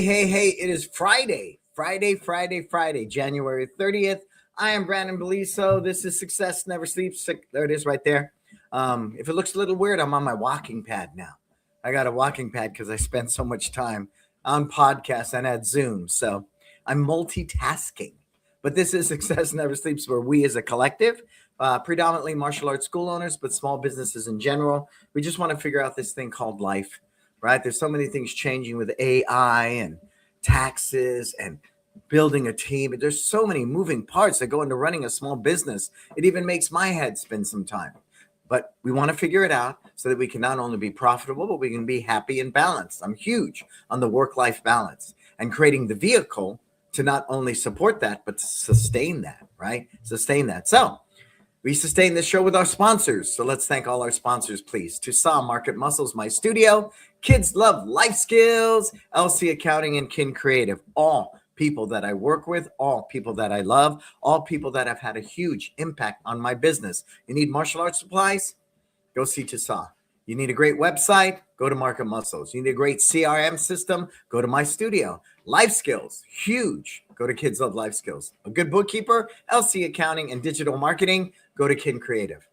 Hey, it is Friday, January 30th. I am Brannon Beliso. This is Success Never Sleeps. There it is right there. If it looks a little weird, I'm on my walking pad now. I got a walking pad because I spent so much time on podcasts and at Zoom. So I'm multitasking. But this is Success Never Sleeps, where we as a collective, predominantly martial arts school owners, but small businesses in general, we just want to figure out this thing called life. Right? There's so many things changing with AI and taxes and building a team. There's so many moving parts that go into running a small business. It even makes my head spin sometimes. But we want to figure it out so that we can not only be profitable, but we can be happy and balanced. I'm huge on the work-life balance and creating the vehicle to not only support that, but to sustain that, right? Sustain that. So we sustain this show with our sponsors. So let's thank all our sponsors, please. Tucson Market Muscles, my studio, Kids Love Life Skills, LC Accounting, and Kin Creative. All people that I work with, all people that I love, all people that have had a huge impact on my business. You need martial arts supplies? Go see Tucson. You need a great website? Go to Market Muscles. You need a great CRM system? Go to my studio. Life skills, huge. Go to Kids Love Life Skills. A good bookkeeper, LC Accounting, and digital marketing? Go to Kin Creative.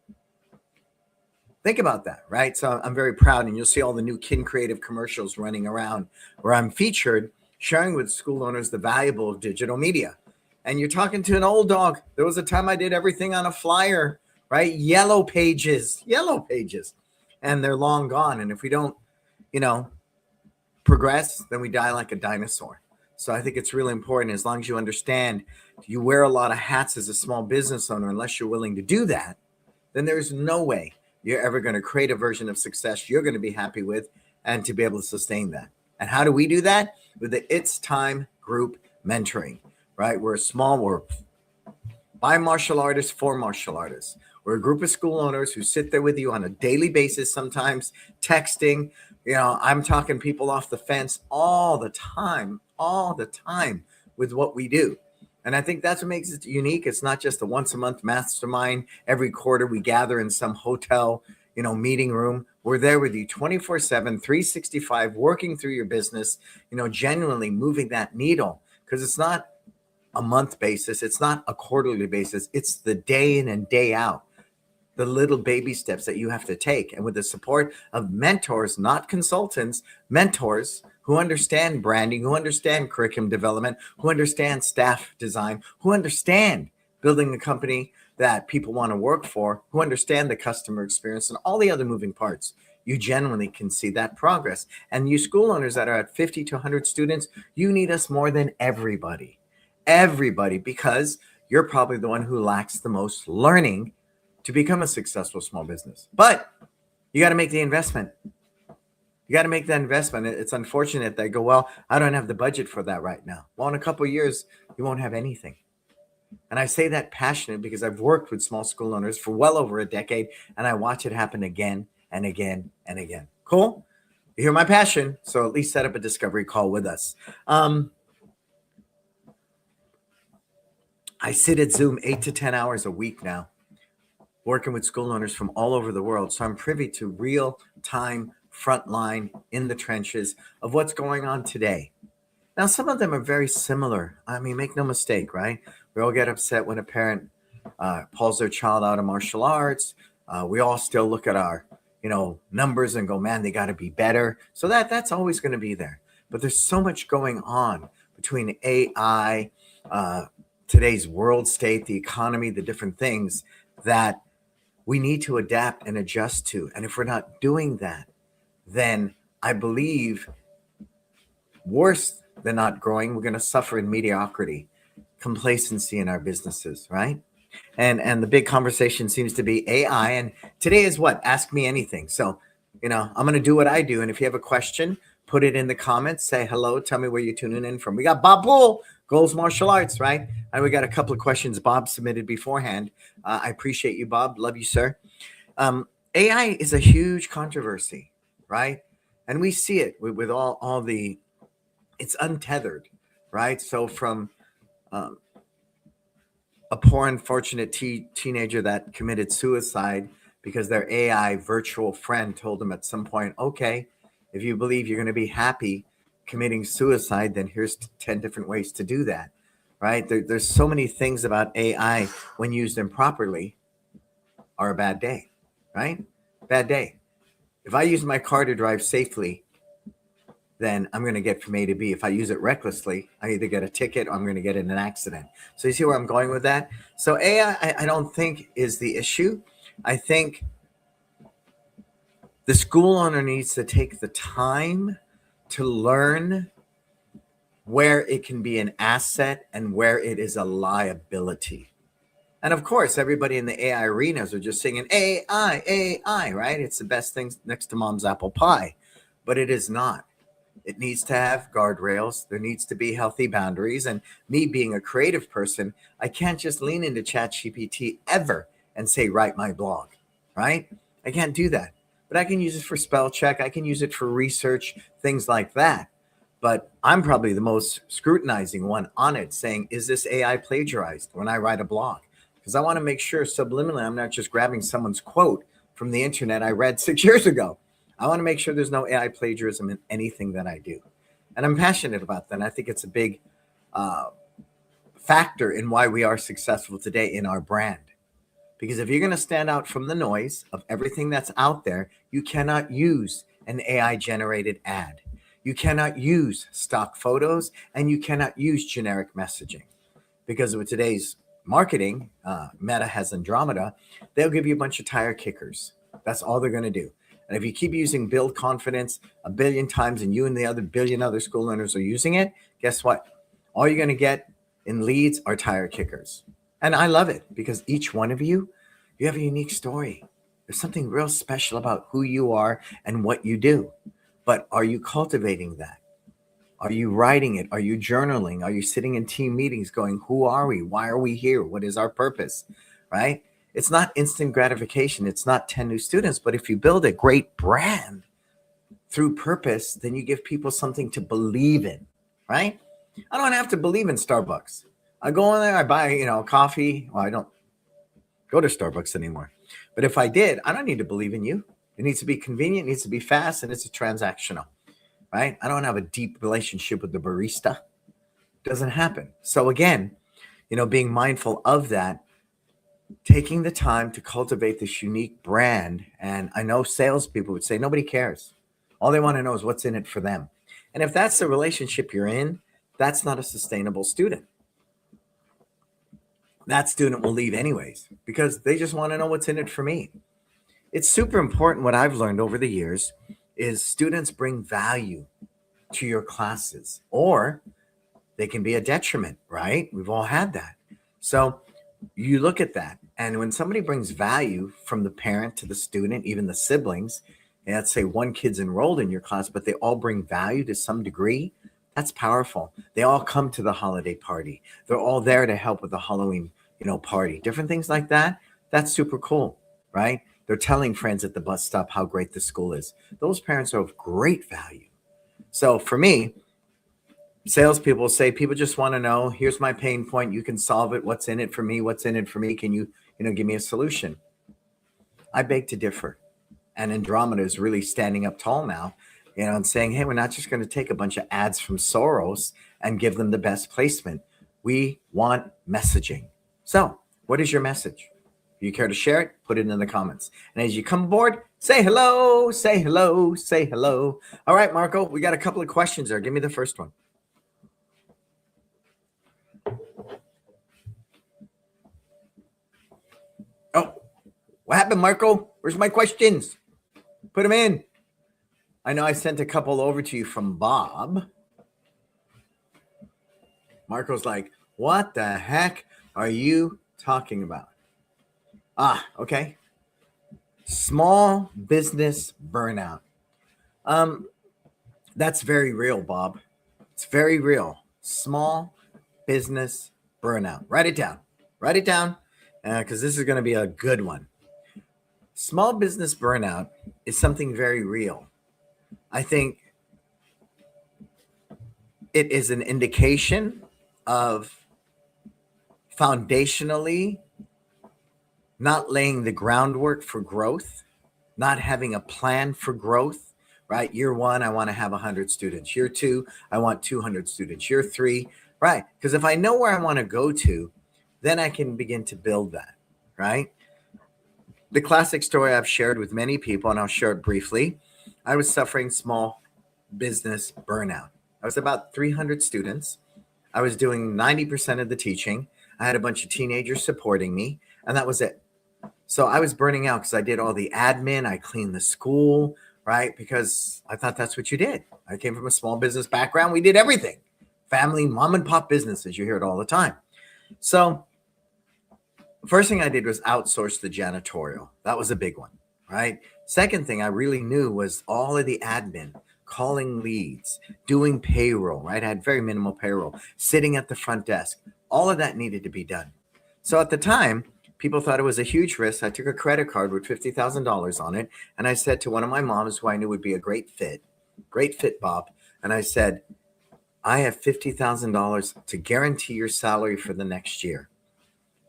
Think about that, right? So I'm very proud, and you'll see all the new Kin Creative commercials running around where I'm featured, sharing with school owners the valuable of digital media. And you're talking to an old dog. There was a time I did everything on a flyer, right? Yellow pages, and they're long gone. And if we don't, progress, then we die like a dinosaur. So I think it's really important, as long as you understand you wear a lot of hats as a small business owner, unless you're willing to do that, then there's no way you're ever going to create a version of success you're going to be happy with and to be able to sustain that. And how do we do that? With the It's Time group mentoring, right? We're by martial artists for martial artists. We're a group of school owners who sit there with you on a daily basis, sometimes texting. I'm talking people off the fence all the time with what we do. And I think that's what makes it unique. It's not just a once a month mastermind. Every quarter we gather in some hotel, meeting room. We're there with you 24/7, 365, working through your business, genuinely moving that needle, because it's not a month basis. It's not a quarterly basis. It's the day in and day out, the little baby steps that you have to take. And with the support of mentors, not consultants, mentors who understand branding, who understand curriculum development, who understand staff design, who understand building a company that people want to work for, who understand the customer experience and all the other moving parts, you genuinely can see that progress. And you school owners that are at 50 to 100 students, you need us more than everybody, because you're probably the one who lacks the most learning to become a successful small business. But you got to make the investment. You got to make that investment. It's unfortunate they go, well, I don't have the budget for that right now. Well, in a couple of years, you won't have anything. And I say that passionate because I've worked with small school owners for well over a decade, and I watch it happen again and again and again. Cool? You hear my passion, so at least set up a discovery call with us. I sit at Zoom 8 to 10 hours a week now, working with school owners from all over the world. So I'm privy to real-time, frontline, in the trenches of what's going on today. Now, some of them are very similar. I mean, make no mistake, right? We all get upset when a parent pulls their child out of martial arts. We all still look at our, numbers and go, man, they got to be better. So that's always going to be there. But there's so much going on between AI, today's world state, the economy, the different things that we need to adapt and adjust to. And if we're not doing that, then I believe worse than not growing, we're going to suffer in mediocrity, complacency in our businesses, right? And the big conversation seems to be AI. And today is what? Ask me anything. So, I'm going to do what I do. And if you have a question, put it in the comments. Say hello. Tell me where you're tuning in from. We got Bob Bull, Goals Martial Arts, right? And we got a couple of questions Bob submitted beforehand. I appreciate you, Bob. Love you, sir. AI is a huge controversy, right? And we see it with all the, it's untethered, right? So from a poor, unfortunate teenager that committed suicide because their AI virtual friend told them at some point, okay, if you believe you're going to be happy, committing suicide, then here's 10 different ways to do that, right? There's so many things about AI when used improperly are a bad day, right? Bad day. If I use my car to drive safely, then I'm going to get from A to B. If I use it recklessly, I either get a ticket or I'm going to get in an accident. So you see where I'm going with that? So AI, I don't think is the issue. I think the school owner needs to take the time to learn where it can be an asset and where it is a liability. And of course, everybody in the AI arenas are just singing AI, AI, right? It's the best thing next to mom's apple pie, but it is not. It needs to have guardrails. There needs to be healthy boundaries. And me being a creative person, I can't just lean into ChatGPT ever and say, write my blog, right? I can't do that. But I can use it for spell check. I can use it for research, things like that. But I'm probably the most scrutinizing one on it, saying, is this AI plagiarized when I write a blog? Because I want to make sure subliminally I'm not just grabbing someone's quote from the internet I read 6 years ago. I want to make sure there's no AI plagiarism in anything that I do. And I'm passionate about that. And I think it's a big factor in why we are successful today in our brand. Because if you're going to stand out from the noise of everything that's out there, you cannot use an AI generated ad. You cannot use stock photos and you cannot use generic messaging. Because with today's marketing, Meta has Andromeda, they'll give you a bunch of tire kickers. That's all they're going to do. And if you keep using build confidence a billion times and you and the other billion other school owners are using it, guess what? All you're going to get in leads are tire kickers. And I love it because each one of you, you have a unique story. There's something real special about who you are and what you do. But are you cultivating that? Are you writing it? Are you journaling? Are you sitting in team meetings going, who are we? Why are we here? What is our purpose? Right? It's not instant gratification. It's not 10 new students. But if you build a great brand through purpose, then you give people something to believe in, right? I don't have to believe in Starbucks. I go in there, I buy, coffee. Well, I don't go to Starbucks anymore. But if I did, I don't need to believe in you. It needs to be convenient, it needs to be fast, and it's a transactional, right? I don't have a deep relationship with the barista. It doesn't happen. So again, being mindful of that, taking the time to cultivate this unique brand. And I know salespeople would say, nobody cares. All they want to know is what's in it for them. And if that's the relationship you're in, that's not a sustainable student. That student will leave anyways, because they just want to know what's in it for me. It's super important. What I've learned over the years is students bring value to your classes, or they can be a detriment, right? We've all had that. So you look at that, and when somebody brings value from the parent to the student, even the siblings, and let's say one kid's enrolled in your class, but they all bring value to some degree, that's powerful. They all come to the holiday party. They're all there to help with the Halloween, party, different things like that. That's super cool, right? They're telling friends at the bus stop how great the school is. Those parents are of great value. So for me, salespeople say people just want to know, here's my pain point. You can solve it. What's in it for me? What's in it for me? Can you, give me a solution? I beg to differ. And Andromeda is really standing up tall now, and saying, hey, we're not just going to take a bunch of ads from Soros and give them the best placement. We want messaging. So what is your message? If you care to share it, put it in the comments. And as you come aboard, say hello, say hello, say hello. All right, Marco, we got a couple of questions there. Give me the first one. Oh, what happened, Marco? Where's my questions? Put them in. I know I sent a couple over to you from Bob. Marco's like, what the heck are you talking about? Okay. Small business burnout. That's very real, Bob. It's very real. Small business burnout. Write it down. Write it down, because this is going to be a good one. Small business burnout is something very real. I think it is an indication of foundationally not laying the groundwork for growth, not having a plan for growth, right? Year one, I want to have 100 students. Year two, I want 200 students. Year three, right? Because if I know where I want to go to, then I can begin to build that, right? The classic story I've shared with many people, and I'll share it briefly. I was suffering small business burnout. I was about 300 students. I was doing 90% of the teaching. I had a bunch of teenagers supporting me, and that was it. So I was burning out because I did all the admin. I cleaned the school, right? Because I thought that's what you did. I came from a small business background. We did everything. Family, mom and pop businesses. You hear it all the time. So first thing I did was outsource the janitorial. That was a big one, right? Second thing I really knew was all of the admin, calling leads, doing payroll, right? I had very minimal payroll, sitting at the front desk. All of that needed to be done. So at the time, people thought it was a huge risk. I took a credit card with $50,000 on it. And I said to one of my moms, who I knew would be a great fit, Bob. And I said, I have $50,000 to guarantee your salary for the next year.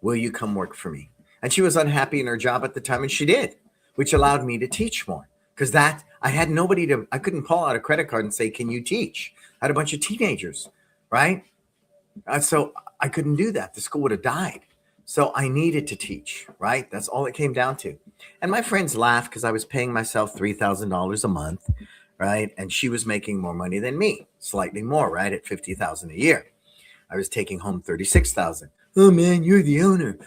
Will you come work for me? And she was unhappy in her job at the time, and she did, which allowed me to teach more. Because that, I had nobody to, I couldn't pull out a credit card and say, can you teach? I had a bunch of teenagers, right? So I couldn't do that. The school would have died. So I needed to teach, right? That's all it came down to. And my friends laughed because I was paying myself $3,000 a month, right? And she was making more money than me, slightly more, right? At $50,000 a year. I was taking home $36,000. Oh man, you're the owner.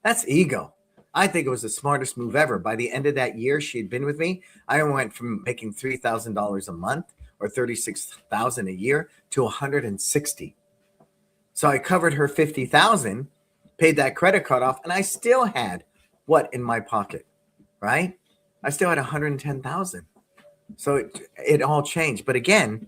That's ego. I think it was the smartest move ever. By the end of that year she had been with me, I went from making $3,000 a month or $36,000 a year to $160,000. So I covered her $50,000, paid that credit card off, and I still had what in my pocket, right? I still had $110,000. So it all changed. But again,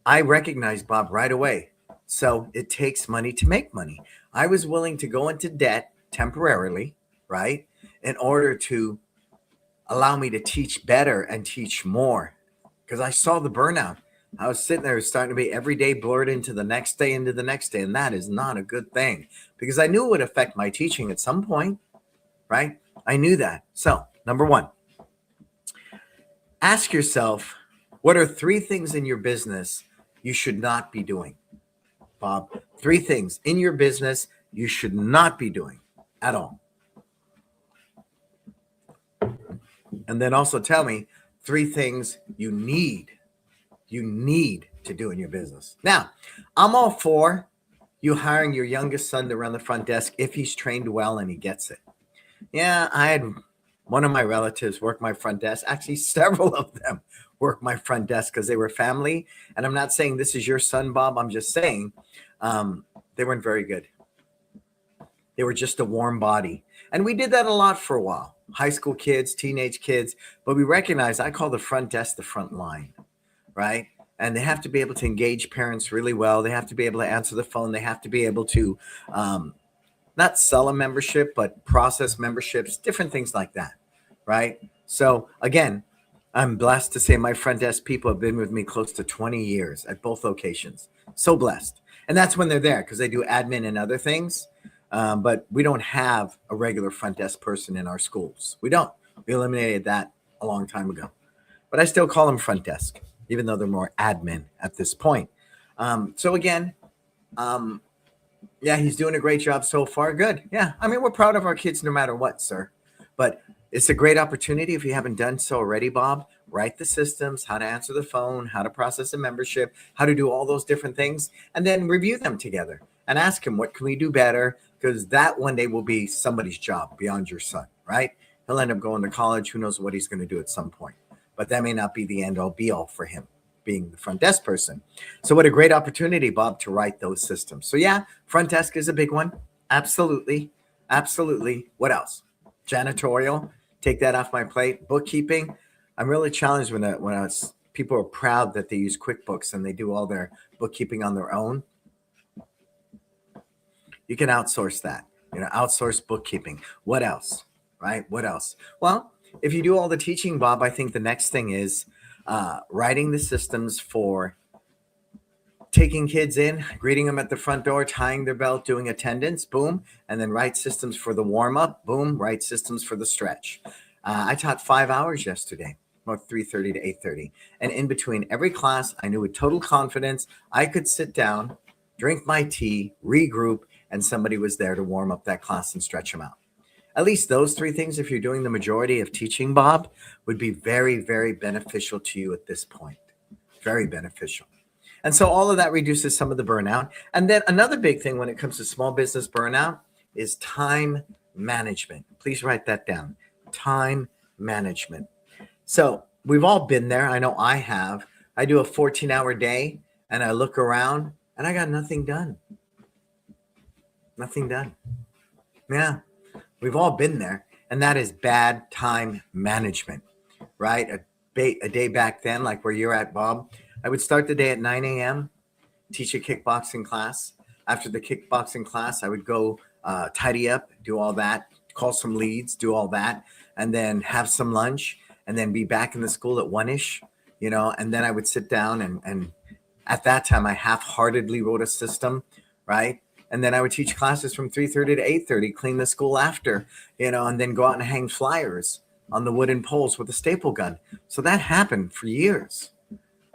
I recognized Bob right away. So it takes money to make money. I was willing to go into debt temporarily, right, in order to allow me to teach better and teach more, because I saw the burnout. I was sitting there starting to be every day blurred into the next day, and that is not a good thing, because I knew it would affect my teaching at some point, right? I knew that. So, number one, ask yourself, what are 3 things in your business you should not be doing? Bob, 3 things in your business you should not be doing at all. And then also tell me 3 things you need to do in your business. Now, I'm all for you hiring your youngest son to run the front desk if he's trained well and he gets it. Yeah, I had one of my relatives work my front desk. Actually, several of them work my front desk because they were family. And I'm not saying this is your son, Bob. I'm just saying they weren't very good. They were just a warm body. And we did that a lot for a while. High school kids, teenage kids. But we recognize, I call the front desk the front line, right? And they have to be able to engage parents really well. They have to be able to answer the phone. They have to be able to not sell a membership, but process memberships, different things like that, right? So again, I'm blessed to say my front desk people have been with me close to 20 years at both locations. So blessed. And that's when they're there because they do admin and other things. But we don't have a regular front desk person in our schools. We don't. We eliminated that a long time ago. But I still call them front desk, even though they're more admin at this point. So again, yeah, he's doing a great job so far. Good. Yeah. I mean, we're proud of our kids no matter what, sir. But it's a great opportunity. If you haven't done so already, Bob, write the systems, how to answer the phone, how to process a membership, how to do all those different things, and then review them together and ask him, what can we do better? Because that one day will be somebody's job beyond your son, right? He'll end up going to college. Who knows what he's going to do at some point. But that may not be the end all be all for him, being the front desk person. So what a great opportunity, Bob, to write those systems. So yeah, front desk is a big one. Absolutely. Absolutely. What else? Janitorial. Take that off my plate. Bookkeeping. I'm really challenged when people are proud that they use QuickBooks and they do all their bookkeeping on their own. You can outsource that. Outsource bookkeeping. What else? Right? What else? Well, if you do all the teaching, Bob, I think the next thing is writing the systems for taking kids in, greeting them at the front door, tying their belt, doing attendance, boom, and then write systems for the warm-up, boom, write systems for the stretch. I taught 5 hours yesterday. about 3:30 to 8:30. And in between every class, I knew with total confidence I could sit down, drink my tea, regroup, and somebody was there to warm up that class and stretch them out. At least those three things, if you're doing the majority of teaching, Bob, would be very, very beneficial to you at this point. Very beneficial. And so all of that reduces some of the burnout. And then another big thing when it comes to small business burnout is time management. Please write that down. Time management. So we've all been there. I know I have. I do a 14-hour day and I look around and I got nothing done. Nothing done. Yeah, we've all been there. And that is bad time management, right? A day back then, like where you're at, Bob, I would start the day at 9 a.m., teach a kickboxing class. After the kickboxing class, I would go tidy up, do all that, call some leads, do all that, and then have some lunch, and then be back in the school at 1-ish, and then I would sit down and at that time, I half-heartedly wrote a system, right? And then I would teach classes from 3:30 to 8:30, clean the school after, and then go out and hang flyers on the wooden poles with a staple gun. So that happened for years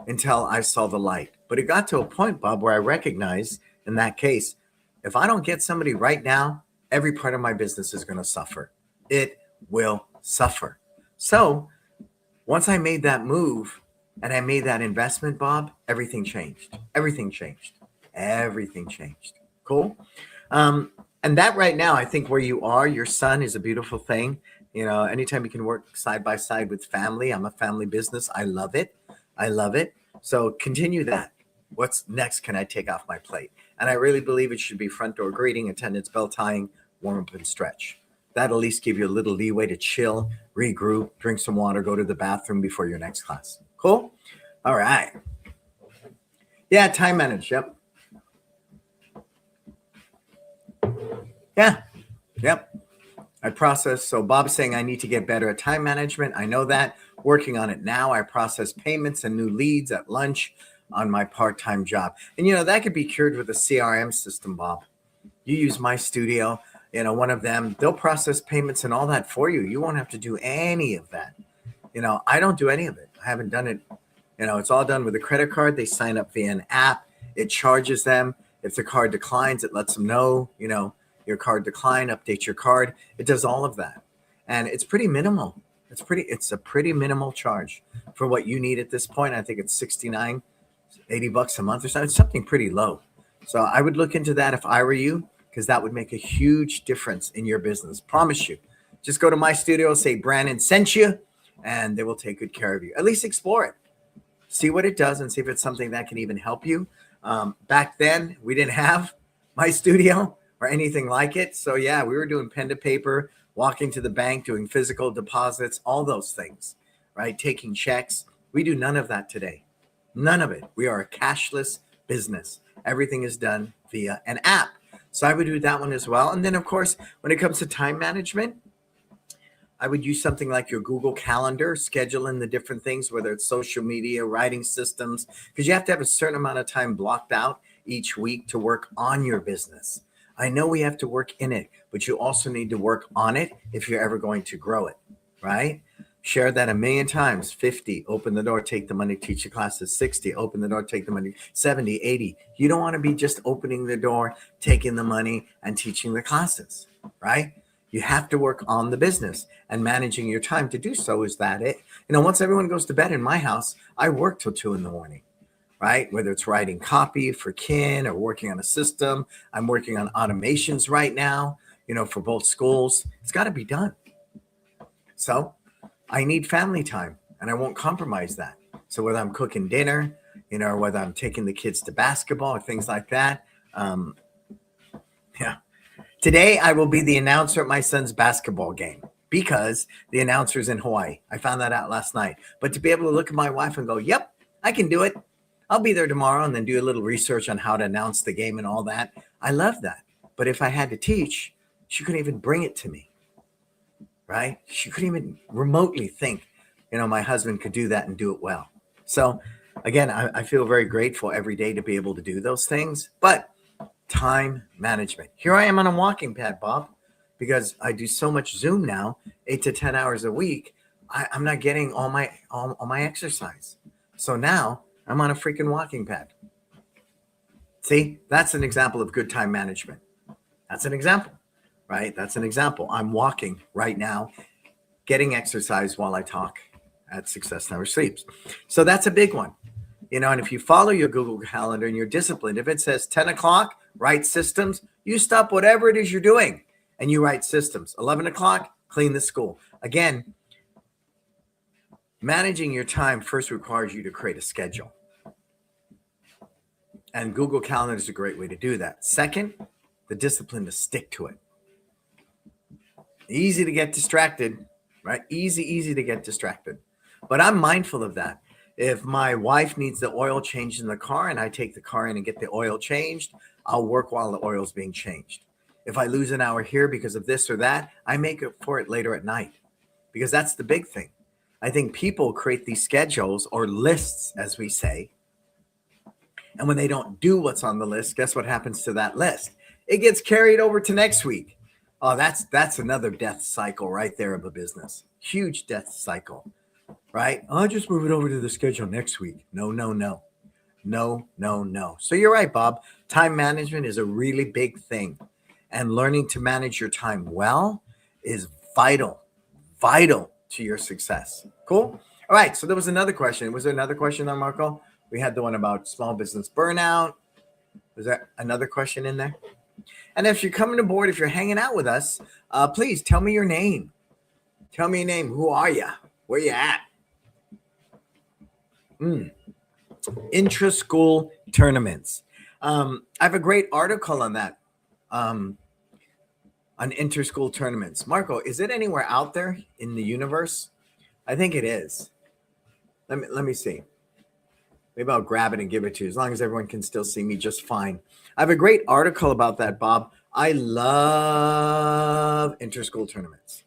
until I saw the light. But it got to a point, Bob, where I recognized in that case, if I don't get somebody right now, every part of my business is going to suffer. It will suffer. So once I made that move and I made that investment, Bob, everything changed. Everything changed. Everything changed. Cool. And that right now, I think where you are, your son is a beautiful thing. Anytime you can work side by side with family, I'm a family business. I love it. I love it. So continue that. What's next can I take off my plate? And I really believe it should be front door greeting, attendance, bell tying, warm up and stretch. That'll at least give you a little leeway to chill, regroup, drink some water, go to the bathroom before your next class. Cool? All right. Yeah, time manage. Yep. Yeah. Yep. I process. So Bob's saying I need to get better at time management. I know that. Working on it now. I process payments and new leads at lunch on my part-time job. And, that could be cured with a CRM system, Bob. You use My Studio, one of them, they'll process payments and all that for you. You won't have to do any of that. I don't do any of it. I haven't done it. It's all done with a credit card. They sign up via an app. It charges them. If the card declines, it lets them know, your card declined, update your card. It does all of that. And it's pretty minimal. It's a pretty minimal charge for what you need at this point. I think it's $69, $80 a month or something. It's something pretty low. So I would look into that if I were you, because that would make a huge difference in your business. Promise you. Just go to My Studio, say Brannon sent you, and they will take good care of you. At least explore it. See what it does and see if it's something that can even help you. Back then, we didn't have My Studio or anything like it. So yeah, we were doing pen to paper, walking to the bank, doing physical deposits, all those things, right? Taking checks. We do none of that today. None of it. We are a cashless business. Everything is done via an app. So I would do that one as well. And then, of course, when it comes to time management, I would use something like your Google Calendar, schedule in the different things, whether it's social media, writing systems, because you have to have a certain amount of time blocked out each week to work on your business. I know we have to work in it, but you also need to work on it if you're ever going to grow it, right? Share that 1,000,000 times. 50, open the door, take the money, teach the classes. 60, open the door, take the money. 70, 80. You don't want to be just opening the door, taking the money, and teaching the classes, right? You have to work on the business, and managing your time to do so is that it. Once everyone goes to bed in my house, I work till 2 a.m, right? Whether it's writing copy for kin or working on a system. I'm working on automations right now, for both schools. It's got to be done. So I need family time, and I won't compromise that. So whether I'm cooking dinner, or whether I'm taking the kids to basketball or things like that. Yeah. Today, I will be the announcer at my son's basketball game because the announcer's in Hawaii. I found that out last night. But to be able to look at my wife and go, yep, I can do it. I'll be there tomorrow, and then do a little research on how to announce the game and all that. I love that. But if I had to teach, she couldn't even bring it to me, right? She couldn't even remotely think, my husband could do that and do it well. So again, I feel very grateful every day to be able to do those things. But time management. Here I am on a walking pad, Bob, because I do so much Zoom now, 8 to 10 hours a week. I'm not getting all my exercise. So now I'm on a freaking walking pad. See, that's an example of good time management. That's an example, right? That's an example. I'm walking right now, getting exercise while I talk at Success Never Sleeps. So that's a big one. And if you follow your Google Calendar and you're disciplined, if it says 10 o'clock, write systems, you stop whatever it is you're doing and you write systems. 11 o'clock, clean the school. Again, managing your time first requires you to create a schedule. And Google Calendar is a great way to do that. Second, the discipline to stick to it. Easy to get distracted, right? Easy to get distracted. But I'm mindful of that. If my wife needs the oil changed in the car and I take the car in and get the oil changed, I'll work while the oil's being changed. If I lose an hour here because of this or that, I make up for it later at night, because that's the big thing. I think people create these schedules or lists, as we say. And when they don't do what's on the list, guess what happens to that list? It gets carried over to next week. Oh, that's another death cycle right there of a business. Huge death cycle. Right? I'll just move it over to the schedule next week. No. So you're right, Bob. Time management is a really big thing. And learning to manage your time well is vital to your success. Cool? All right. So there was another question. Was there another question there, Marco? We had the one about small business burnout. Was there another question in there? And if you're coming aboard, if you're hanging out with us, please tell me your name. Tell me your name. Who are you? Where you at? Intra-school tournaments. I have a great article on that, on inter-school tournaments. Marco, is it anywhere out there in the universe? I think it is. Let me see. Maybe I'll grab it and give it to you, as long as everyone can still see me just fine. I have a great article about that, Bob. I love inter-school tournaments.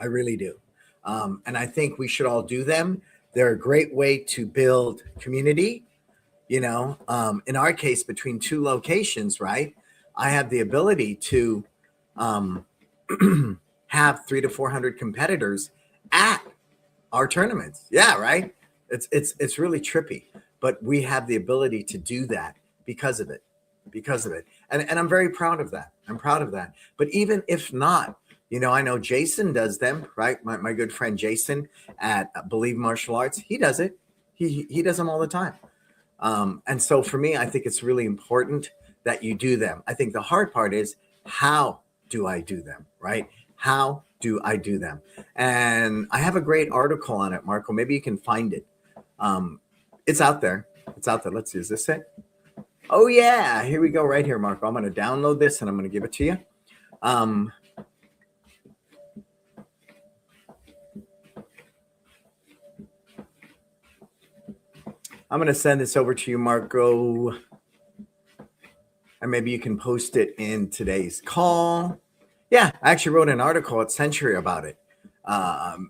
I really do. And I think we should all do them. They're a great way to build community. In our case, between two locations, right? I have the ability to have 300 to 400 competitors at our tournaments. Yeah, right. It's really trippy, but we have the ability to do that because of it. And I'm very proud of that. But even if not, I know Jason does them, right? My good friend Jason at Believe Martial Arts, he does it. He does them all the time. And so for me, I think it's really important that you do them. I think the hard part is, how do I do them, right? How do I do them? And I have a great article on it, Marco. Maybe you can find it. It's out there. Let's see. Is this it? Oh, yeah. Here we go right here, Marco. I'm going to download this and I'm going to give it to you. I'm going to send this over to you, Marco. And maybe you can post it in today's call. Yeah, I actually wrote an article at Century about it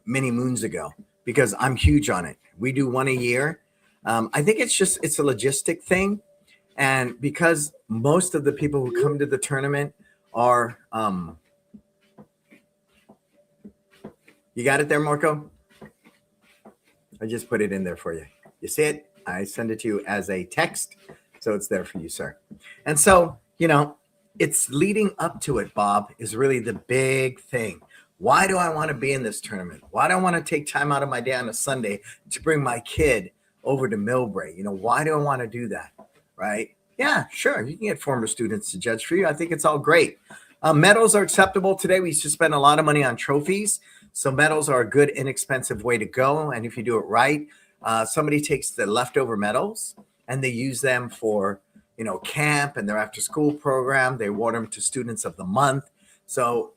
many moons ago, because I'm huge on it. We do one a year. I think it's a logistic thing. And because most of the people who come to the tournament are, you got it there, Marco? I just put it in there for you. You see it? I send it to you as a text. So it's there for you, sir. And so, it's leading up to it, Bob, is really the big thing. Why do I want to be in this tournament? Why do I want to take time out of my day on a Sunday to bring my kid over to Millbrae? Why do I want to do that? Right? Yeah, sure. You can get former students to judge for you. I think it's all great. Medals are acceptable today. We used to spend a lot of money on trophies. So medals are a good, inexpensive way to go. And if you do it right, somebody takes the leftover medals and they use them for, camp and their after school program. They award them to students of the month. So,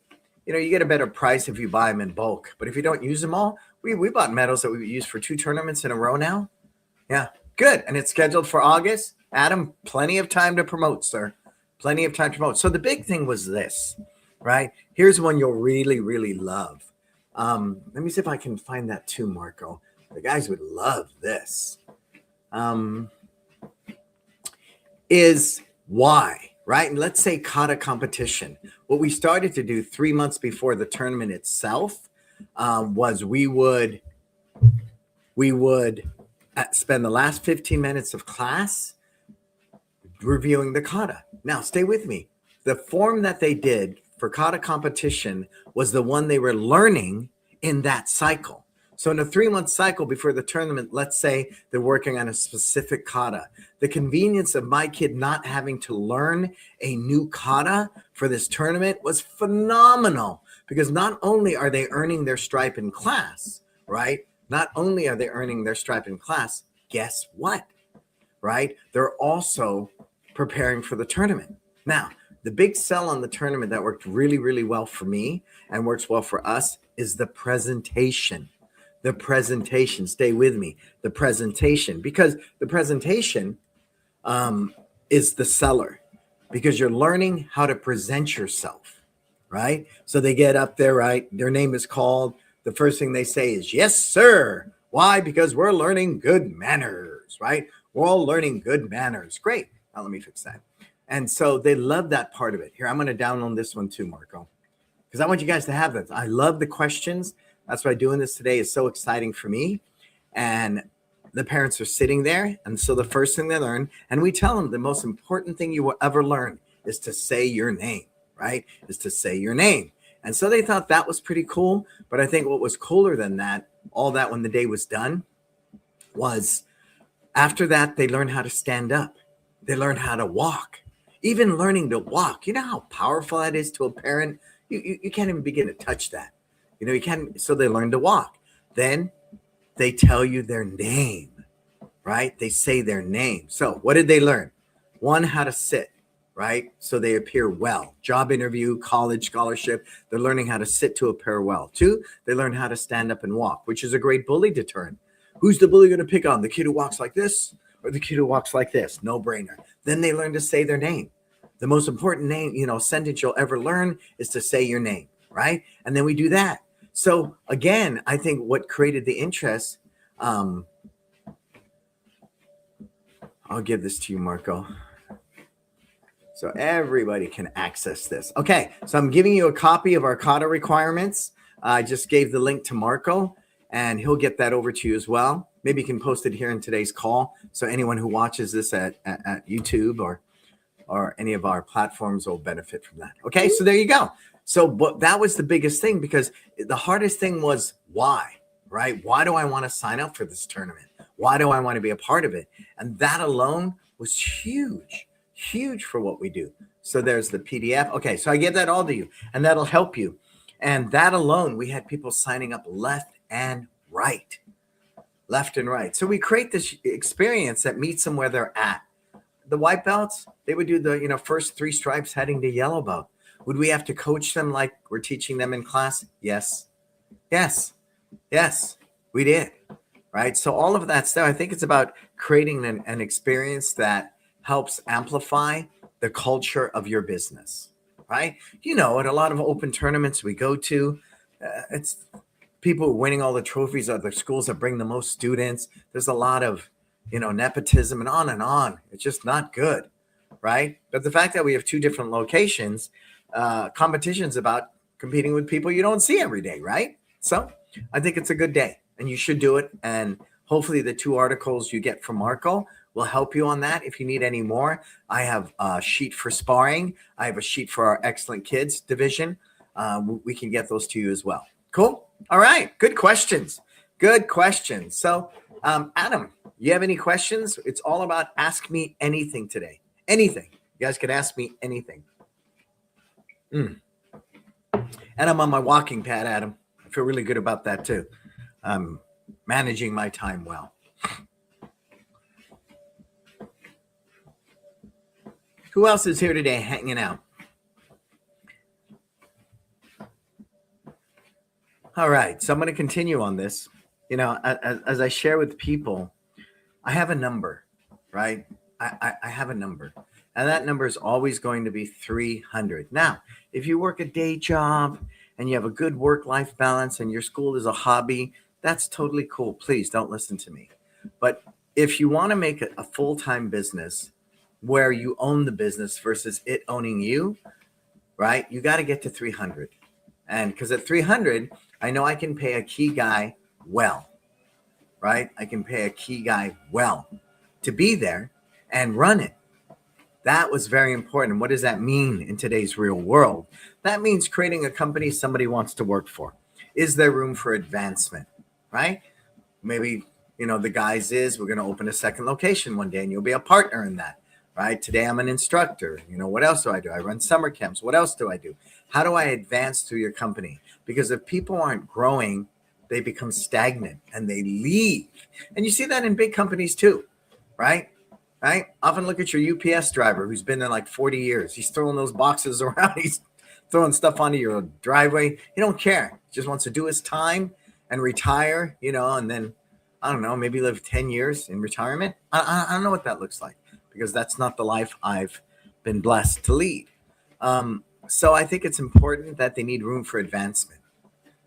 you get a better price if you buy them in bulk. But if you don't use them all, we bought medals that we've used for 2 tournaments in a row now. Yeah, good. And it's scheduled for August. Adam, plenty of time to promote, sir. Plenty of time to promote. So the big thing was this, right? Here's one you'll really, really love. Let me see if I can find that too, Marco. The guys would love this. Is why, right? And let's say kata competition. What we started to do 3 months before the tournament itself was we would spend the last 15 minutes of class reviewing the kata. Now, stay with me. The form that they did for kata competition was the one they were learning in that cycle. So in a 3-month cycle before the tournament, let's say they're working on a specific kata. The convenience of my kid not having to learn a new kata for this tournament was phenomenal, because not only are they earning their stripe in class, right? Not only are they earning their stripe in class, guess what, right? They're also preparing for the tournament. Now, the big sell on the tournament that worked really, really well for me and works well for us is the presentation. The presentation, stay with me, the presentation, because the presentation is the seller, because you're learning how to present yourself, right? So they get up there, right? Their name is called. The first thing they say is, yes, sir. Why? Because we're learning good manners, right? We're all learning good manners. Great. Now let me fix that. And so they love that part of it. Here, I'm going to download this one too, Marco, because I want you guys to have this. I love the questions. That's why doing this today is so exciting for me. And the parents are sitting there. And so the first thing they learn, and we tell them the most important thing you will ever learn is to say your name, right? Is to say your name. And so they thought that was pretty cool. But I think what was cooler than that, all that when the day was done, was after that, they learned how to stand up. They learned how to walk. Even learning to walk. You know how powerful that is to a parent? You can't even begin to touch that. You know, you can't. So they learn to walk. Then they tell you their name, right? They say their name. So what did they learn? One, how to sit, right? So they appear well. Job interview, college scholarship. They're learning how to sit to appear well. 2, they learn how to stand up and walk, which is a great bully deterrent. Who's the bully going to pick on? The kid who walks like this or the kid who walks like this? No brainer. Then they learn to say their name. The most important name, sentence you'll ever learn is to say your name, right? And then we do that. So again, I think what created the interest, I'll give this to you, Marco, so everybody can access this. Okay, so I'm giving you a copy of our kata requirements. I just gave the link to Marco, and he'll get that over to you as well. Maybe you can post it here in today's call, so anyone who watches this at YouTube or any of our platforms will benefit from that. Okay, so there you go. So but that was the biggest thing, because the hardest thing was why, right? Why do I want to sign up for this tournament? Why do I want to be a part of it? And that alone was huge for what we do. So there's the PDF. Okay, so I give that all to you, and that'll help you. And that alone, we had people signing up left and right. So we create this experience that meets them where they're at. The white belts, they would do the first 3 stripes heading to yellow belt. Would we have to coach them like we're teaching them in class? Yes, we did, right? So all of that stuff, I think it's about creating an experience that helps amplify the culture of your business, right? At a lot of open tournaments we go to, it's people winning all the trophies are the schools that bring the most students. There's a lot of nepotism and on. It's just not good, right? But the fact that we have 2 different locations, competition's about competing with people you don't see every day, right? So I think it's a good day, and you should do it. And hopefully the 2 articles you get from Marco will help you on that. If you need any more, I have a sheet for sparring. I have a sheet for our Excellent Kids division. We can get those to you as well. Cool. All right. Good questions. So, Adam, you have any questions? It's all about ask me anything today. Anything. You guys can ask me anything. And I'm on my walking pad, Adam. I feel really good about that too. I'm managing my time well. Who else is here today hanging out? All right, so I'm going to continue on this. As I share with people, I have a number, right? I have a number, and that number is always going to be 300. Now, if you work a day job and you have a good work-life balance and your school is a hobby, that's totally cool. Please don't listen to me. But if you want to make it a full-time business where you own the business versus it owning you, right? You got to get to 300. And because at 300, I know I can pay a key guy well, right? I can pay a key guy well to be there and run it. That was very important. What does that mean in today's real world? That means creating a company somebody wants to work for. Is there room for advancement, right? Maybe, the guys is we're going to open a second location one day and you'll be a partner in that, right? Today I'm an instructor. What else do? I run summer camps. What else do I do? How do I advance through your company? Because if people aren't growing, they become stagnant and they leave. And you see that in big companies too, right? Right? Often look at your UPS driver who's been there like 40 years. He's throwing those boxes around. He's throwing stuff onto your driveway. He don't care. He just wants to do his time and retire, and then, I don't know, maybe live 10 years in retirement. I don't know what that looks like because that's not the life I've been blessed to lead. So I think it's important that they need room for advancement.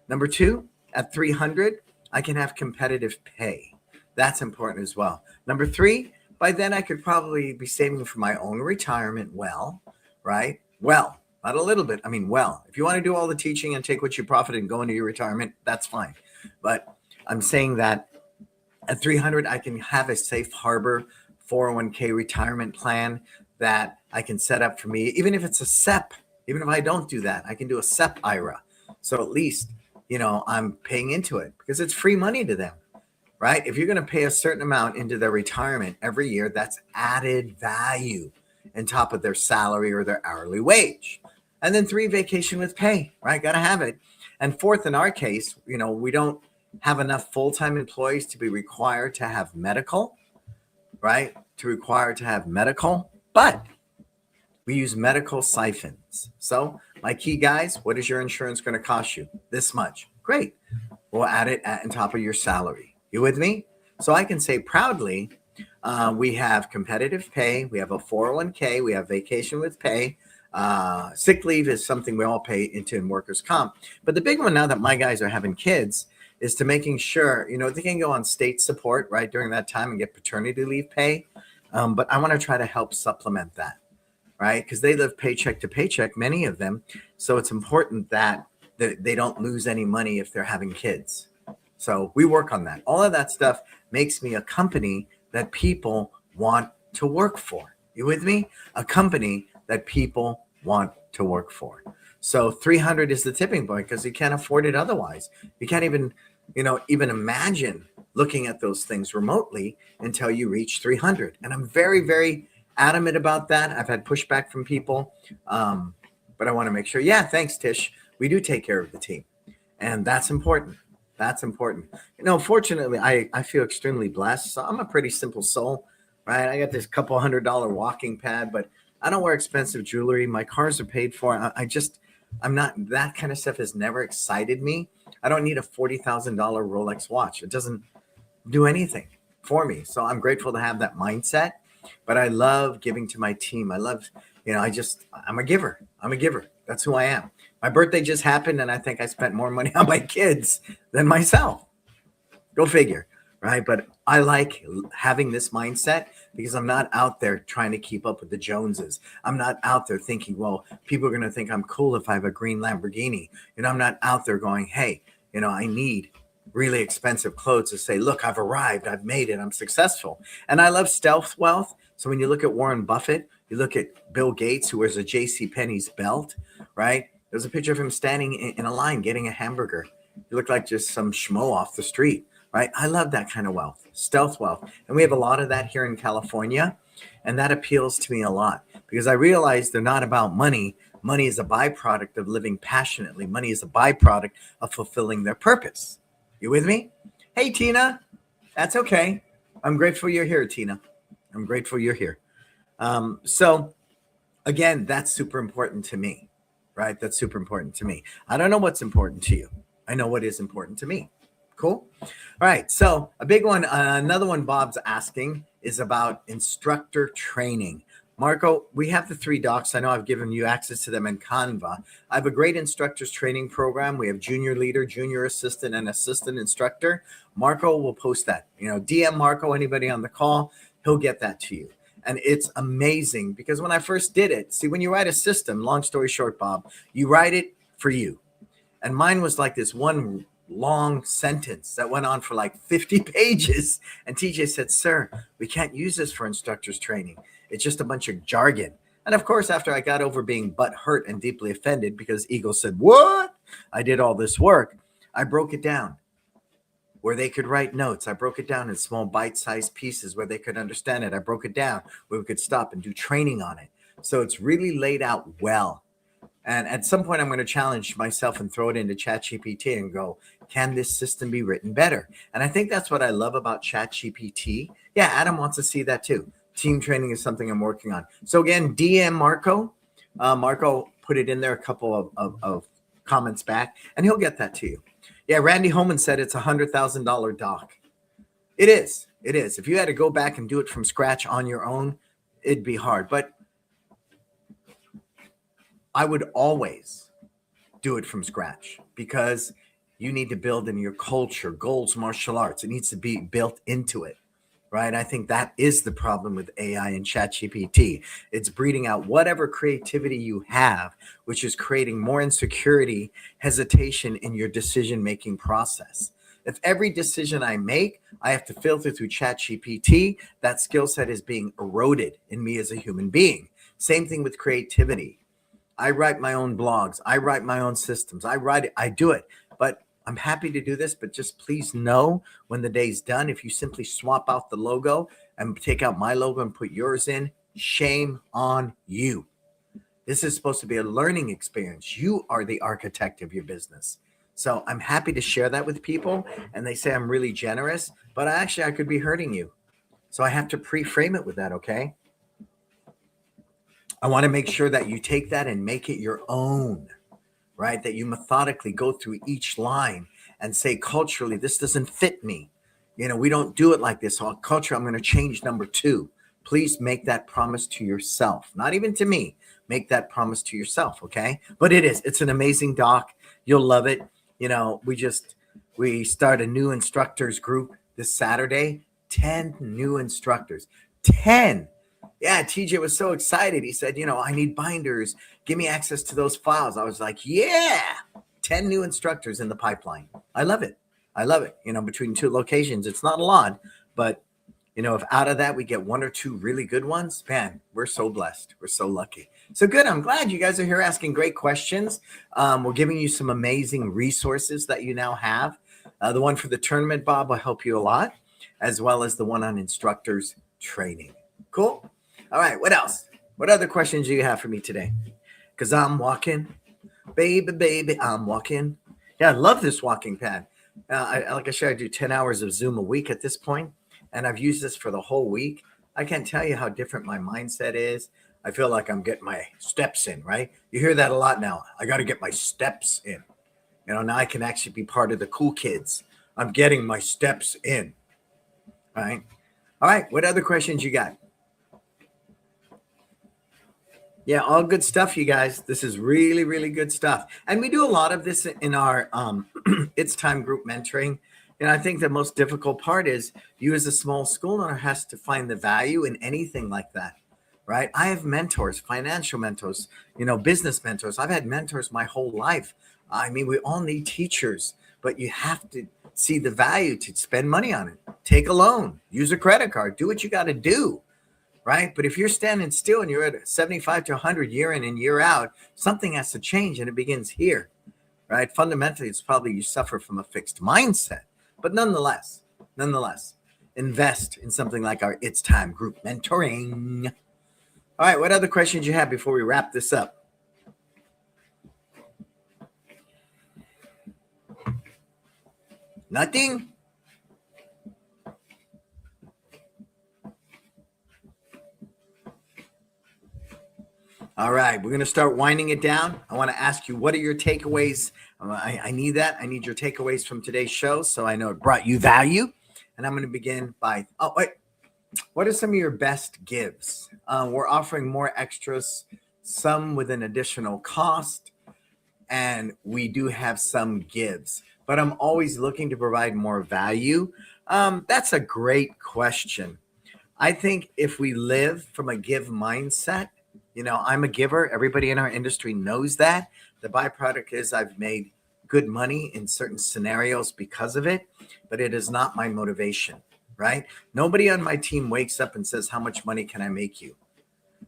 Number 2, at 300, I can have competitive pay. That's important as well. Number 3, by then I could probably be saving for my own retirement well, right? Well, not a little bit. I mean, well, if you want to do all the teaching and take what you profit and go into your retirement, that's fine. But I'm saying that at 300, I can have a safe harbor 401k retirement plan that I can set up for me. Even if it's a SEP, even if I don't do that, I can do a SEP IRA. So at least, I'm paying into it because it's free money to them. Right? If you're going to pay a certain amount into their retirement every year, that's added value on top of their salary or their hourly wage. And then 3, vacation with pay, right? Got to have it. And 4th, in our case, we don't have enough full-time employees to be required to have medical, right? But we use medical siphons. So my key guys, what is your insurance going to cost you? This much. Great. We'll add it on top of your salary. You with me? So I can say proudly, we have competitive pay. We have a 401k. We have vacation with pay. Sick leave is something we all pay into in workers' comp. But the big one now that my guys are having kids is to making sure, they can go on state support, right, during that time and get paternity leave pay. But I want to try to help supplement that, right? Because they live paycheck to paycheck, many of them. So it's important that they don't lose any money if they're having kids. So we work on that. All of that stuff makes me a company that people want to work for. You with me? A company that people want to work for. So 300 is the tipping point because you can't afford it otherwise. You can't even imagine looking at those things remotely until you reach 300. And I'm very, very adamant about that. I've had pushback from people, but I want to make sure. Yeah, thanks, Tish. We do take care of the team. And that's important. That's important. Fortunately, I feel extremely blessed. So I'm a pretty simple soul, right? I got this couple $100 walking pad, but I don't wear expensive jewelry. My cars are paid for. I'm not, that kind of stuff has never excited me. I don't need a $40,000 Rolex watch. It doesn't do anything for me. So I'm grateful to have that mindset, but I love giving to my team. I love, I'm a giver. I'm a giver. That's who I am. My birthday just happened, and I think I spent more money on my kids than myself. Go figure, right? But I like having this mindset because I'm not out there trying to keep up with the Joneses. I'm not out there thinking, well, people are going to think I'm cool if I have a green Lamborghini. I'm not out there going, hey, I need really expensive clothes to say, look, I've arrived, I've made it, I'm successful. And I love stealth wealth. So when you look at Warren Buffett, you look at Bill Gates, who wears a JCPenney's belt, right? There's a picture of him standing in a line getting a hamburger. You look like just some schmo off the street, right? I love that kind of wealth, stealth wealth. And we have a lot of that here in California. And that appeals to me a lot because I realize they're not about money. Money is a byproduct of living passionately. Money is a byproduct of fulfilling their purpose. You with me? Hey, Tina. That's okay. I'm grateful you're here, Tina. I'm grateful you're here. So again, that's super important to me, right? That's super important to me. I don't know what's important to you. I know what is important to me. Cool. All right. So a big one, another one Bob's asking is about instructor training. Marco, we have the 3 docs. I know I've given you access to them in Canva. I have a great instructors training program. We have junior leader, junior assistant, and assistant instructor. Marco will post that. DM Marco, anybody on the call, he'll get that to you. And it's amazing because when I first did it, see, when you write a system, long story short, Bob, you write it for you. And mine was like this one long sentence that went on for like 50 pages. And TJ said, "Sir, we can't use this for instructors training. It's just a bunch of jargon." And of course, after I got over being butt hurt and deeply offended because Eagle said, "What?" I did all this work. I broke it down where they could write notes. I broke it down in small bite-sized pieces where they could understand it. I broke it down where we could stop and do training on it. So it's really laid out well. And at some point, I'm going to challenge myself and throw it into ChatGPT and go, can this system be written better? And I think that's what I love about ChatGPT. Yeah, Adam wants to see that too. Team training is something I'm working on. So again, DM Marco. Marco put it in there a couple of comments back, and he'll get that to you. Yeah, Randy Holman said it's $100,000 doc. It is. It is. If you had to go back and do it from scratch on your own, it'd be hard. But I would always do it from scratch because you need to build in your culture, goals, martial arts. It needs to be built into it, right? I think that is the problem with AI and ChatGPT. It's breeding out whatever creativity you have, which is creating more insecurity, hesitation in your decision-making process. If every decision I make, I have to filter through ChatGPT, that skill set is being eroded in me as a human being. Same thing with creativity. I write my own blogs. I write my own systems. I write it. I do it. But I'm happy to do this. But just please know when the day's done, if you simply swap out the logo and take out my logo and put yours in, shame on you. This is supposed to be a learning experience. You are the architect of your business. So I'm happy to share that with people. And they say I'm really generous, but actually I could be hurting you. So I have to pre-frame it with that, okay? I want to make sure that you take that and make it your own, right? That you methodically go through each line and say, culturally, this doesn't fit me. You know, we don't do it like this. So culture, I'm going to change number 2. Please make that promise to yourself, not even to me. Make that promise to yourself, okay? But it's an amazing doc. You'll love it. You know, we start a new instructors group this Saturday. 10 new instructors. 10. Yeah, TJ was so excited. He said, I need binders. Give me access to those files. I was like, yeah, 10 new instructors in the pipeline. I love it. I love it. Between 2 locations, it's not a lot, but if out of that we get 1 or 2 really good ones, man, we're so blessed. We're so lucky. So good. I'm glad you guys are here asking great questions. We're giving you some amazing resources that you now have. The one for the tournament, Bob, will help you a lot, as well as the one on instructors training. Cool. All right, what else? What other questions do you have for me today? Because I'm walking. Baby, I'm walking. Yeah, I love this walking pad. Like I said, I do 10 hours of Zoom a week at this point, and I've used this for the whole week. I can't tell you how different my mindset is. I feel like I'm getting my steps in, right? You hear that a lot now. I got to get my steps in. Now I can actually be part of the cool kids. I'm getting my steps in, right? All right, what other questions you got? Yeah, all good stuff, you guys. This is really, really good stuff. And we do a lot of this in our It's Time group mentoring. And I think the most difficult part is you as a small school owner has to find the value in anything like that, right? I have mentors, financial mentors, business mentors. I've had mentors my whole life. I mean, we all need teachers, but you have to see the value to spend money on it. Take a loan, use a credit card, do what you got to do. Right. But if you're standing still and you're at 75 to 100 year in and year out, something has to change, and it begins here. Right. Fundamentally, it's probably you suffer from a fixed mindset. But nonetheless, invest in something like our It's Time group mentoring. All right. What other questions you have before we wrap this up? Nothing? All right, we're going to start winding it down. I want to ask you, what are your takeaways? I need that. I need your takeaways from today's show, so I know it brought you value. And I'm going to begin by, what are some of your best gives? We're offering more extras, some with an additional cost, and we do have some gives. But I'm always looking to provide more value. That's a great question. I think if we live from a give mindset, I'm a giver. Everybody in our industry knows that. The byproduct is I've made good money in certain scenarios because of it, but it is not my motivation, right? Nobody on my team wakes up and says, how much money can I make you?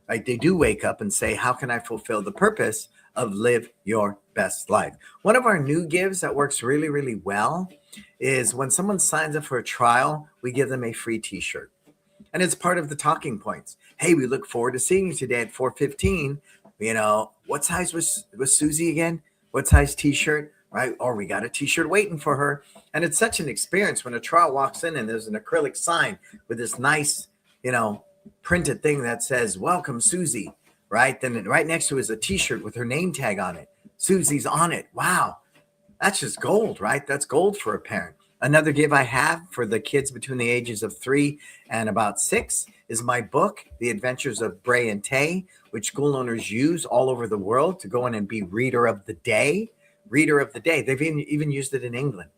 Right? They do wake up and say, how can I fulfill the purpose of live your best life? One of our new gives that works really, really well is when someone signs up for a trial, we give them a free t-shirt. And it's part of the talking points. Hey, we look forward to seeing you today at 4:15. What size was Susie again? What size t-shirt, right? Or we got a t-shirt waiting for her. And it's such an experience when a trial walks in and there's an acrylic sign with this nice, printed thing that says, welcome, Susie, right? Then right next to it is a t-shirt with her name tag on it. Susie's on it. Wow. That's just gold, right? That's gold for a parent. Another give I have for the kids between the ages of 3 and about 6 is my book, The Adventures of Bray and Tay, which school owners use all over the world to go in and be reader of the day. Reader of the day. They've even used it in England.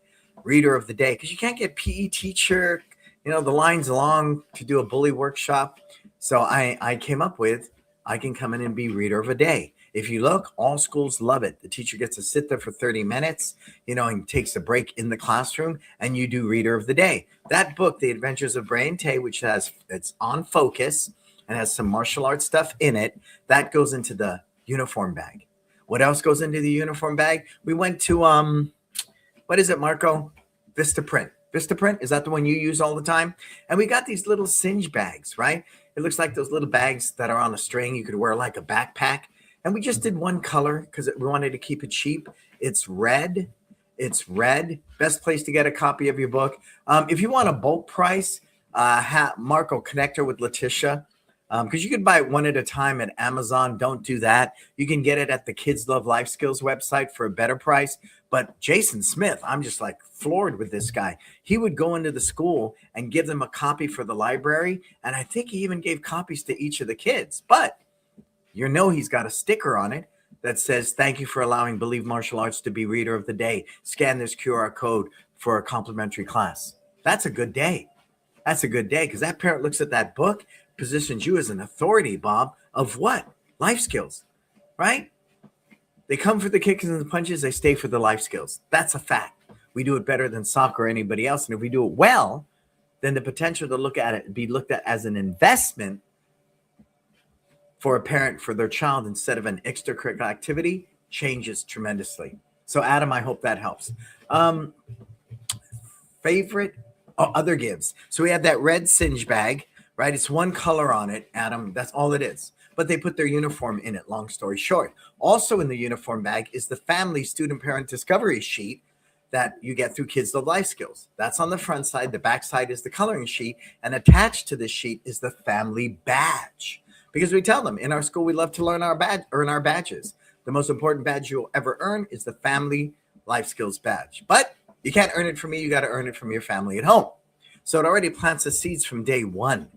Reader of the day. Because you can't get PE teacher, the line's long to do a bully workshop. So I came up with, I can come in and be reader of a day. If you look, all schools love it. The teacher gets to sit there for 30 minutes, and takes a break in the classroom, and you do reader of the day. That book, The Adventures of Bray and Tay, which it's on focus and has some martial arts stuff in it, that goes into the uniform bag. What else goes into the uniform bag? We went to, what is it, Marco? Vistaprint. Vistaprint, is that the one you use all the time? And we got these little singe bags, right? It looks like those little bags that are on a string. You could wear like a backpack. And we just did one color because we wanted to keep it cheap. It's red. It's red. Best place to get a copy of your book. If you want a bulk price, Marco, connect her with Letitia. Because you can buy it one at a time at Amazon. Don't do that. You can get it at the Kids Love Life Skills website for a better price. But Jason Smith, I'm just like floored with this guy. He would go into the school and give them a copy for the library. And I think he even gave copies to each of the kids. But he's got a sticker on it that says, thank you for allowing Believe Martial Arts to be reader of the day. Scan this QR code for a complimentary class. That's a good day. That's a good day because that parent looks at that book, positions you as an authority, Bob, of what? Life skills, right? They come for the kicks and the punches. They stay for the life skills. That's a fact. We do it better than soccer or anybody else. And if we do it well, then the potential to look at it, be looked at as an investment for a parent, for their child, instead of an extracurricular activity, changes tremendously. So Adam, I hope that helps. Other gives. So we have that red singe bag, right? It's one color on it, Adam. That's all it is. But they put their uniform in it, long story short. Also in the uniform bag is the family student parent discovery sheet that you get through Kids Love Life Skills. That's on the front side. The back side is the coloring sheet. And attached to this sheet is the family badge. Because we tell them in our school, we love to earn our badges. The most important badge you'll ever earn is the family life skills badge. But you can't earn it from me. You got to earn it from your family at home. So it already plants the seeds from day one.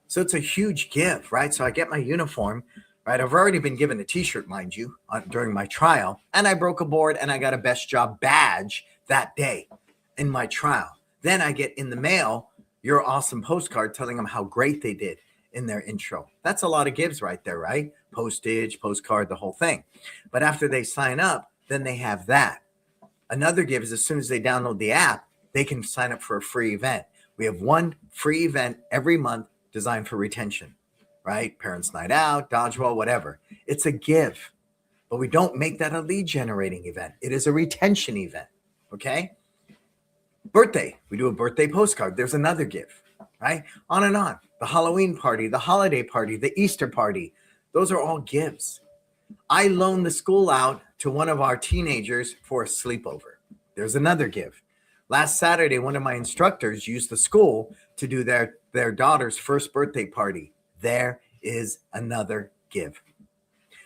So it's a huge give, right? So I get my uniform, right? I've already been given a t-shirt, mind you, during my trial. And I broke a board and I got a best job badge that day in my trial. Then I get in the mail your awesome postcard telling them how great they did in their intro. That's a lot of gives right there, right? Postage, postcard, the whole thing. But after they sign up, then they have that. Another give is as soon as they download the app, they can sign up for a free event. We have one free event every month designed for retention, right? Parents' night out, dodgeball, whatever. It's a give, but we don't make that a lead generating event. It is a retention event, okay? Birthday, we do a birthday postcard. There's another give, right? On and on. The Halloween party, the holiday party, the Easter party. Those are all gives. I loaned the school out to one of our teenagers for a sleepover. There's another give. Last Saturday, one of my instructors used the school to do their daughter's first birthday party. There is another give.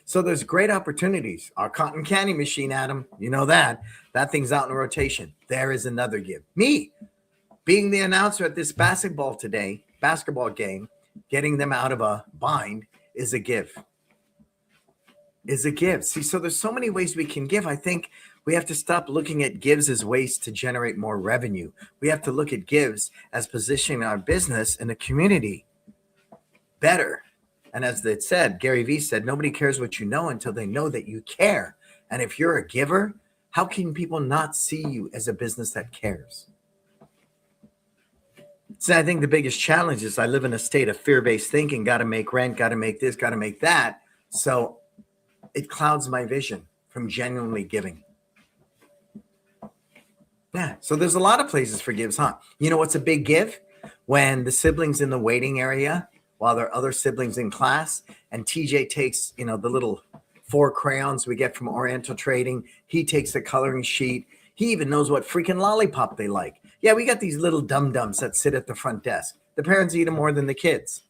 So there's great opportunities. Our cotton candy machine, Adam, you know that. That thing's out in rotation. There is another give. Me, being the announcer at this basketball game, getting them out of a bind is a give. See, so there's so many ways we can give. I think we have to stop looking at gives as ways to generate more revenue. We have to look at gives as positioning our business in the community better. And as it said, Gary Vee said, nobody cares what you know until they know that you care. And if you're a giver, How can people not see you as a business that cares? So I think the biggest challenge is I live in a state of fear-based thinking, got to make rent, got to make this, got to make that. So it clouds my vision from genuinely giving. Yeah. So there's a lot of places for gives, huh? You know what's a big give? When the siblings in the waiting area, while there are other siblings in class, and TJ takes, the little 4 crayons we get from Oriental Trading. He takes the coloring sheet. He even knows what freaking lollipop they like. Yeah, we got these little dum-dums that sit at the front desk. The parents eat them more than the kids.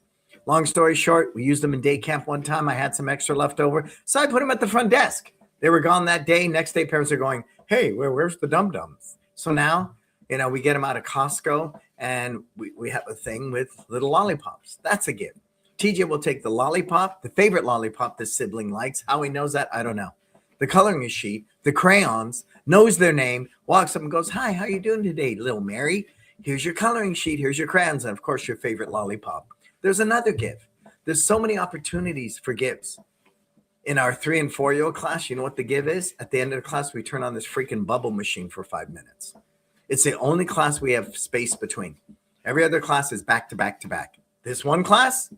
Long story short, we used them in day camp one time. I had some extra left over, so I put them at the front desk. They were gone that day. Next day, parents are going, hey, where's the dum-dums? So now, we get them out of Costco, and we have a thing with little lollipops. That's a gift. TJ will take the lollipop, the favorite lollipop the sibling likes. How he knows that, I don't know. The coloring sheet, the crayons, knows their name, walks up and goes, hi, how you doing today, little Mary? Here's your coloring sheet, here's your crayons, and of course, your favorite lollipop. There's another give. There's so many opportunities for gives. In our 3 and 4-year-old class, you know what the give is? At the end of the class, we turn on this freaking bubble machine for 5 minutes. It's the only class we have space between. Every other class is back to back to back. This one class,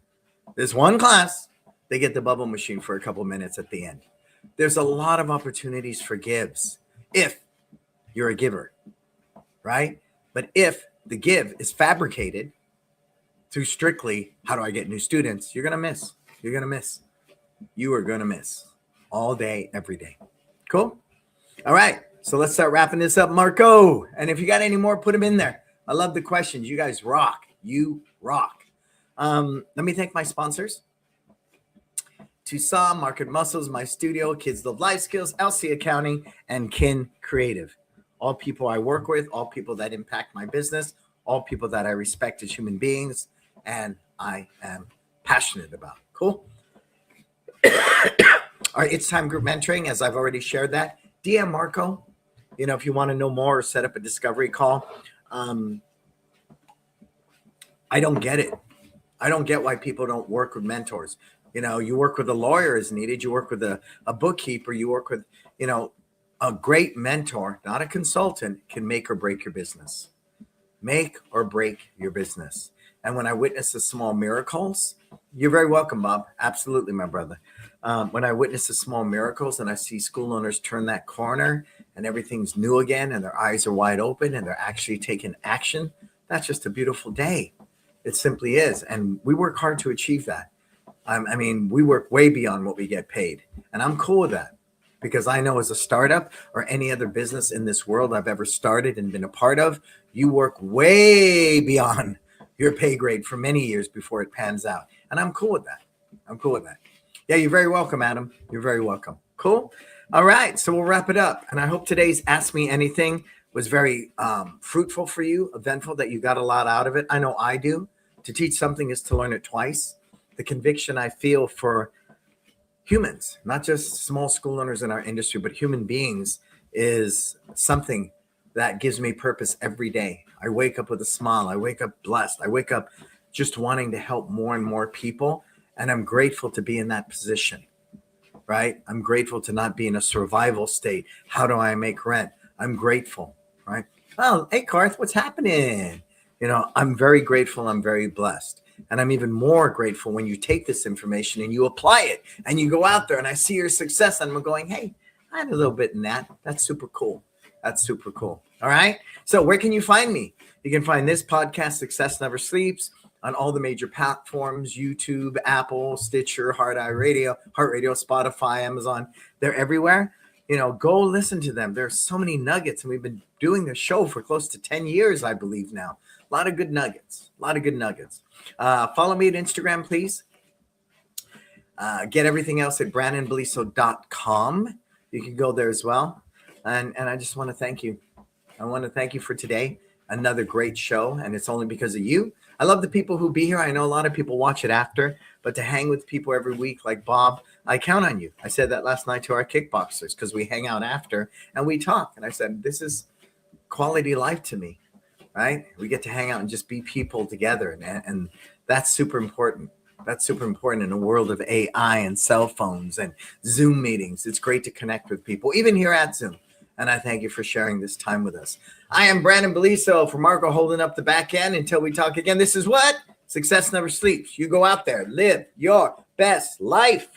they get the bubble machine for a couple minutes at the end. There's a lot of opportunities for gives if you're a giver, right? But if the give is fabricated through strictly, how do I get new students? You're going to miss. You are going to miss all day, every day. Cool? All right. So let's start wrapping this up, Marco. And if you got any more, put them in there. I love the questions. You guys rock. You rock. Let me thank my sponsors. Tucson, Market Muscles, My Studio, Kids Love Life Skills, LC Accounting, and Kin Creative. All people I work with, all people that impact my business, all people that I respect as human beings, and I am passionate about. Cool? All right, it's time group mentoring, as I've already shared that. DM Marco, if you want to know more or set up a discovery call. I don't get it. I don't get why people don't work with mentors. You work with a lawyer as needed. You work with a bookkeeper. You work with, a great mentor, not a consultant, can make or break your business. Make or break your business. And when I witness the small miracles, you're very welcome, Bob. Absolutely, my brother. When I witness the small miracles and I see school owners turn that corner and everything's new again and their eyes are wide open and they're actually taking action, that's just a beautiful day. It simply is. And we work hard to achieve that. We work way beyond what we get paid. And I'm cool with that because I know as a startup or any other business in this world I've ever started and been a part of, you work way beyond your pay grade for many years before it pans out. And I'm cool with that. Yeah, you're very welcome, Adam. You're very welcome. Cool. All right. So we'll wrap it up. And I hope today's Ask Me Anything was very fruitful for you, eventful, that you got a lot out of it. I know I do. To teach something is to learn it twice. The conviction I feel for humans, not just small school owners in our industry, but human beings, is something that gives me purpose every day. I wake up with a smile. I wake up blessed. I wake up just wanting to help more and more people. And I'm grateful to be in that position, right? I'm grateful to not be in a survival state. How do I make rent? I'm grateful, right? Oh, hey, Karth, what's happening? I'm very grateful. I'm very blessed. And I'm even more grateful when you take this information and you apply it and you go out there and I see your success and I'm going, hey, I had a little bit in that. That's super cool. All right. So where can you find me? You can find this podcast, Success Never Sleeps, on all the major platforms: YouTube, Apple, Stitcher, Heart Radio, Spotify, Amazon. They're everywhere. Go listen to them. There's so many nuggets. And we've been doing this show for close to 10 years, I believe now. A lot of good nuggets. Follow me at Instagram, please. Get everything else at brannonbeliso.com. You can go there as well. And I just want to thank you. I want to thank you for today. Another great show. And it's only because of you. I love the people who be here. I know a lot of people watch it after. But to hang with people every week like Bob, I count on you. I said that last night to our kickboxers because we hang out after and we talk. And I said, this is quality life to me. Right? We get to hang out and just be people together. And that's super important. That's super important in a world of AI and cell phones and Zoom meetings. It's great to connect with people, even here at Zoom. And I thank you for sharing this time with us. I am Brannon Beliso for Marco holding up the back end. Until we talk again, this is what? Success never sleeps. You go out there, live your best life.